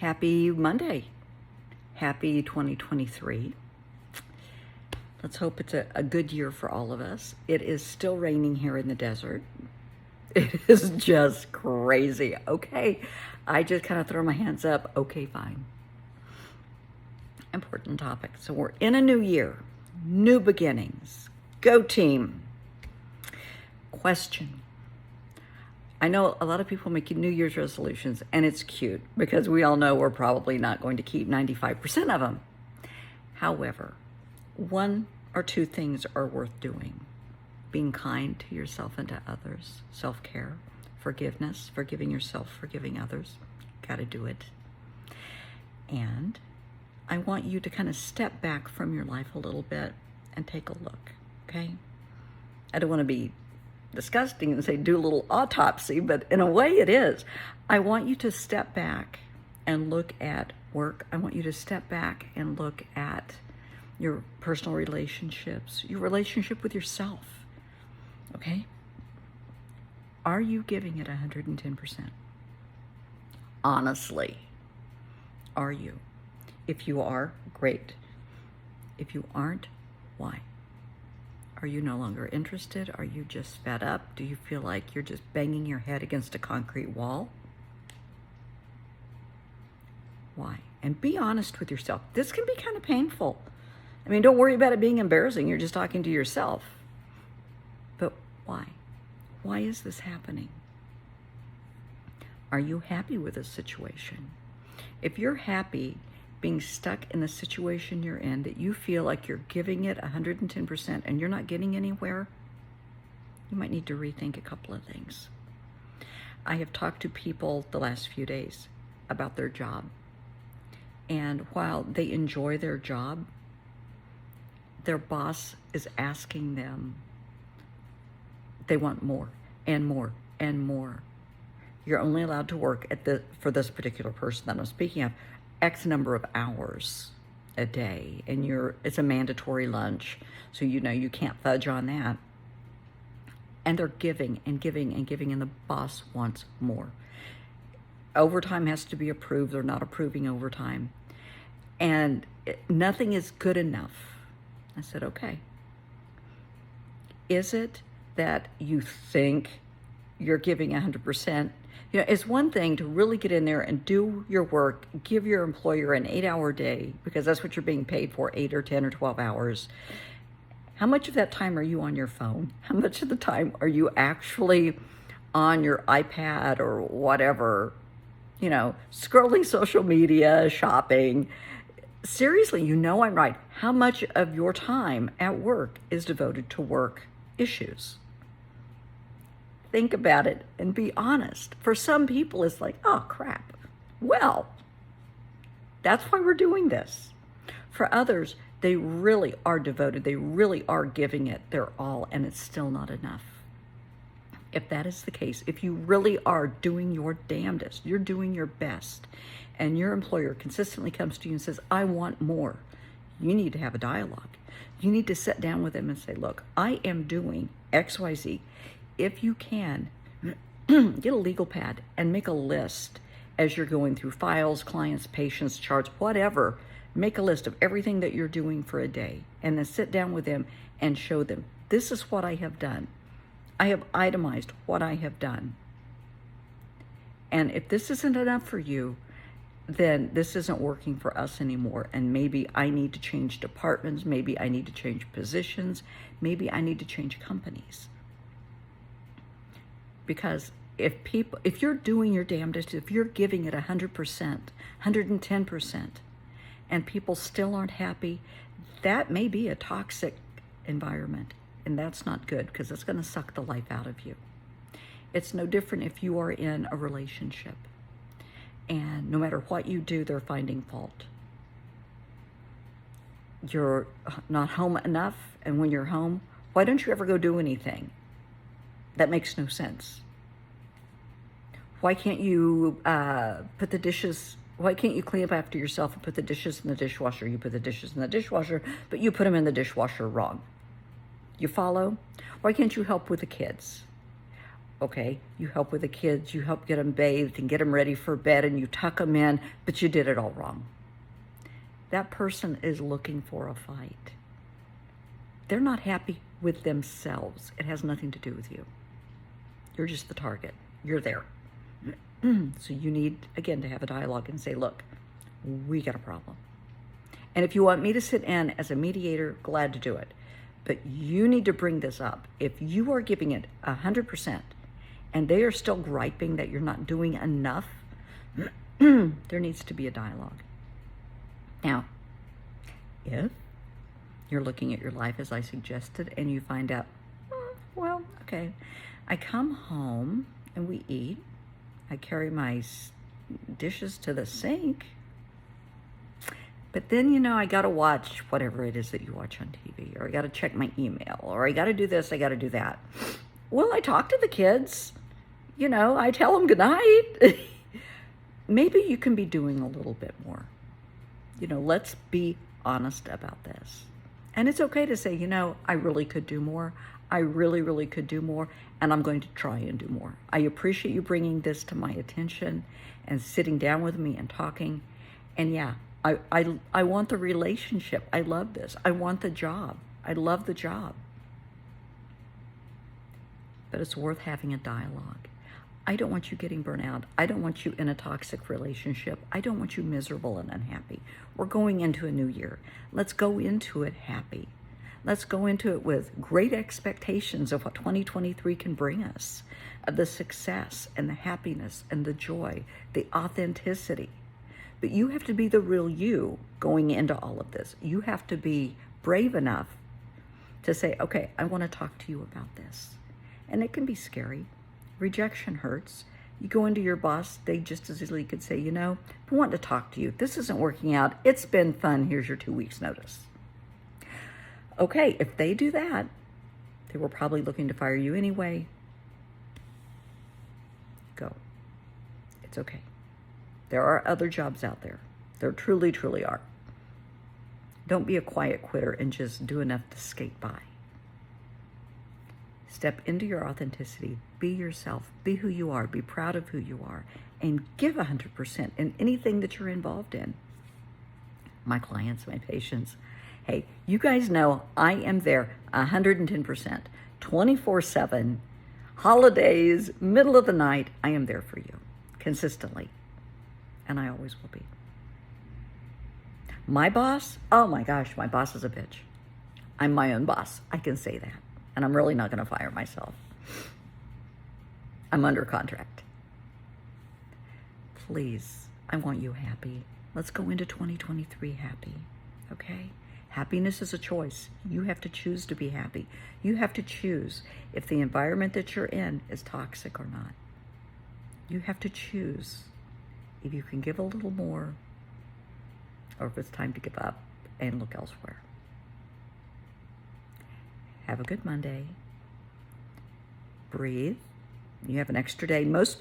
Happy Monday. Happy 2023. Let's hope it's a good year for all of us. It is still raining here in the desert. It is just crazy. Okay, I just kind of throw my hands up. Okay, fine. Important topic. So we're in a new year, new beginnings. Go team. Question. I know a lot of people make New Year's resolutions, and it's cute because we all know we're probably not going to keep 95% of them. However, one or two things are worth doing. Being kind to yourself and to others, self-care, forgiveness, forgiving yourself, forgiving others. Got to do it. And I want you to kind of step back from your life a little bit and take a look, okay? I don't want to be disgusting and say do a little autopsy, but in a way it is. I want you to step back and look at work. I want you to step back and look at your personal relationships, your relationship with yourself, okay? Are you giving it 110%? Honestly, are you? If you are, great. If you aren't, why? Are you no longer interested? Are you just fed up? Do you feel like you're just banging your head against a concrete wall? Why? And be honest with yourself. This can be kind of painful. I mean, don't worry about it being embarrassing. You're just talking to yourself. But why? Why is this happening? Are you happy with this situation? If you're happy being stuck in the situation you're in, that you feel like you're giving it 110% and you're not getting anywhere, you might need to rethink a couple of things. I have talked to people the last few days about their job. And while they enjoy their job, their boss is asking them, they want more and more and more. You're only allowed to work for this particular person that I'm speaking of, X number of hours a day, and it's a mandatory lunch, so you can't fudge on that. And they're giving and giving and giving, and the boss wants more. Overtime has to be approved. They're not approving overtime, and nothing is good enough. I said, okay. Is it that you think you're giving 100%? It's one thing to really get in there and do your work, give your employer an 8-hour day, because that's what you're being paid for, 8 or 10 or 12 hours. How much of that time are you on your phone? How much of the time are you actually on your iPad or whatever, scrolling social media, shopping? Seriously, I'm right. How much of your time at work is devoted to work issues? Think about it and be honest. For some people, it's like, oh, crap. Well, that's why we're doing this. For others, they really are devoted. They really are giving it their all, and it's still not enough. If that is the case, if you really are doing your damnedest, you're doing your best, and your employer consistently comes to you and says, I want more, you need to have a dialogue. You need to sit down with them and say, look, I am doing XYZ. If you can, get a legal pad and make a list as you're going through files, clients, patients, charts, whatever. Make a list of everything that you're doing for a day, and then sit down with them and show them, this is what I have done. I have itemized what I have done. And if this isn't enough for you, then this isn't working for us anymore. And maybe I need to change departments. Maybe I need to change positions. Maybe I need to change companies. Because if you're doing your damnedest, if you're giving it 100%, 110%, and people still aren't happy, that may be a toxic environment. And that's not good, because it's going to suck the life out of you. It's no different if you are in a relationship, and no matter what you do, they're finding fault. You're not home enough, and when you're home, why don't you ever go do anything? That makes no sense. Why can't you put the dishes, why can't you clean up after yourself and put the dishes in the dishwasher? You put the dishes in the dishwasher, but you put them in the dishwasher wrong. You follow? Why can't you help with the kids? Okay, you help with the kids, you help get them bathed and get them ready for bed, and you tuck them in, but you did it all wrong. That person is looking for a fight. They're not happy with themselves. It has nothing to do with you. You're just the target. You're there. So you need, again, to have a dialogue and say, look, we got a problem. And if you want me to sit in as a mediator, glad to do it. But you need to bring this up. If you are giving it 100% and they are still griping that you're not doing enough, there needs to be a dialogue. Now, if you're looking at your life as I suggested and you find out, well, okay, I come home and we eat. I carry my dishes to the sink. But then, I got to watch whatever it is that you watch on TV, or I got to check my email, or I got to do this, I got to do that. Well, I talk to the kids. I tell them goodnight. Maybe you can be doing a little bit more. Let's be honest about this. And it's okay to say, I really could do more. I really, really could do more, and I'm going to try and do more. I appreciate you bringing this to my attention and sitting down with me and talking. And yeah, I want the relationship. I love this. I want the job. I love the job. But it's worth having a dialogue. I don't want you getting burnt out. I don't want you in a toxic relationship. I don't want you miserable and unhappy. We're going into a new year. Let's go into it happy. Let's go into it with great expectations of what 2023 can bring us, of the success and the happiness and the joy, the authenticity. But you have to be the real you going into all of this. You have to be brave enough to say, okay, I want to talk to you about this. And it can be scary. Rejection hurts. You go into your boss, they just as easily could say, I want to talk to you. This isn't working out. It's been fun. Here's your 2 weeks notice. Okay, if they do that, they were probably looking to fire you anyway. Go. It's okay. There are other jobs out there. There truly, truly are. Don't be a quiet quitter and just do enough to skate by. Step into your authenticity. Be yourself. Be who you are. Be proud of who you are. And give 100% in anything that you're involved in. My clients, my patients. Hey, you guys know I am there 110%, 24/7, holidays, middle of the night. I am there for you consistently. And I always will be. My boss, oh my gosh, my boss is a bitch. I'm my own boss. I can say that. And I'm really not going to fire myself. I'm under contract. Please, I want you happy. Let's go into 2023 happy, okay? Happiness is a choice. You have to choose to be happy. You have to choose if the environment that you're in is toxic or not. You have to choose if you can give a little more or if it's time to give up and look elsewhere. Have a good Monday. Breathe. You have an extra day. Most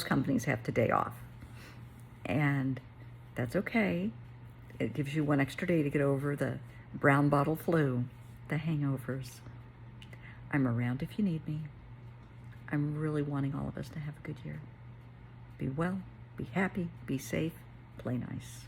companies have today off. And that's okay. It gives you one extra day to get over the brown bottle flu, the hangovers. I'm around if you need me. I'm really wanting all of us to have a good year. Be well, be happy, be safe, play nice.